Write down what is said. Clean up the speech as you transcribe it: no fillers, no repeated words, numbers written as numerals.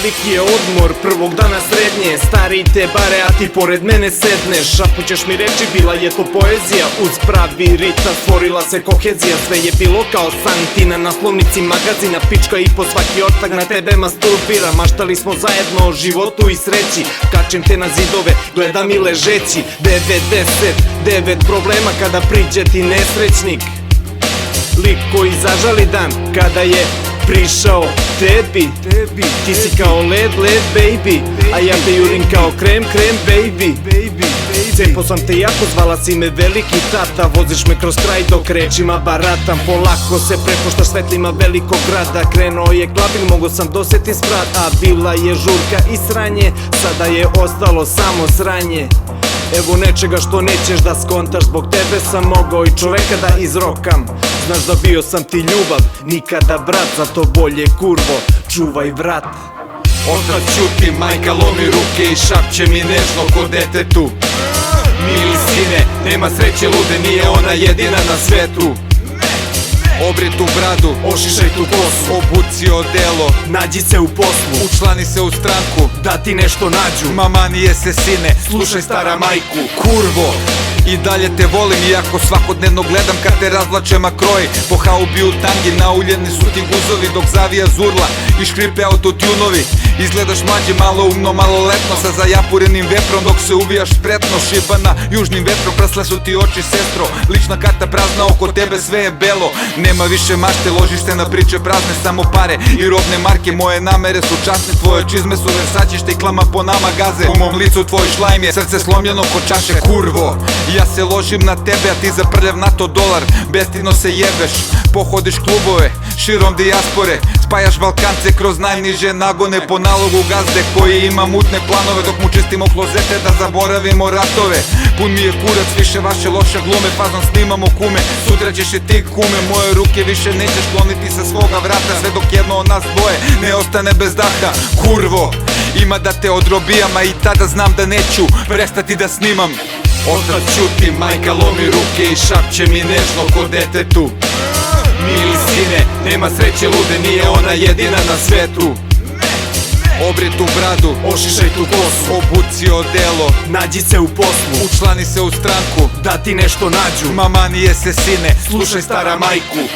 veliki je odmor prvog dana srednje. Stari te bare, a ti pored mene sedneš. Šapućeš mi reči, bila je to poezija. Uz pravi ritam stvorila se kohezija. Sve je bilo kao san, ti na naslovnici magazina. Pička i po svaki ortak na tebe masturbira. Maštali smo zajedno o životu i sreći. Kačem te na zidove, gledam i ležeći. 99 problema kada priđe ti nesrećnik. Lik koji zažali dan kada je prišao tebi. Ti si kao led baby, a ja te jurim kao krem baby. Cepo sam te jako, zvala si me veliki tata. Voziš me kroz kraj dok rečima baratam. Polako se prepuštaš svetlima velikog grada. Krenuo je klapin, mogo sam dosetim sprat. A bila je žurka i sranje, sada je ostalo samo sranje. Evo nečega što nećeš da skontaš. Zbog tebe sam mogao i čoveka da izrokam. Znaš da bio sam ti ljubav, nikada brat. Zato bolje kurvo, čuvaj vrat. Otac ćuti, majka lomi ruke i šapće mi nežno ko detetu. Mili sine, nema sreće lude, nije ona jedina na svetu. Obri tu bradu, ošišaj tu kosu, obuci odelo, nađi se u poslu, učlani se u stranku, da ti nešto nađu. Mama nije se sine, slušaj stara majku. Kurvo, i dalje te volim, iako svakodnevno gledam kad te razvlače makroj. Po haubi u tangi, nauljeni su ti guzovi dok zavija zurla i škripe autotunovi. Izgledaš mlađe, malo umno, malo letno, sa zajapurenim veprom dok se uvijaš spretno. Šibana južnim vetrom, prasle su ti oči sestro. Lična karta prazna, oko tebe sve je belo. Nema više mašte, ložiš se na priče prazne, samo pare i robne marke. Moje namere su časne, tvoje čizme su Versace, štiklama po nama gaze. U mom licu tvoj šlajm je srce slomljeno ko čaše. Kurvo, ja se ložim na tebe, a ti za prljav NATO dolar bestidno se jebeš. Pohodiš klubove širom dijaspore, spajaš Balkance kroz najniže nagone. Po nalogu gazde koji ima mutne planove, dok mu čistimo klozete da zaboravimo ratove. Pun mi je kurac, više vaše loše glume, fazom snimamo kume, sutra ćeš i ti kume. Moje ruke više nećeš kloniti sa svoga vrata, sve dok jedno od nas dvoje ne ostane bez daha. Kurvo, ima da te odrobijam, a i tada znam da neću prestati da snimam. Otac ćuti, majka lomi ruke i šapće mi nežno ko detetu. Mili sine, nema sreće lude, nije ona jedina na svetu. Obri tu bradu, ošišaj tu kosu, obuci odelo, nađi se u poslu, učlani se u stranku, da ti nešto nađu. Mama nije se sine, slušaj stara majku.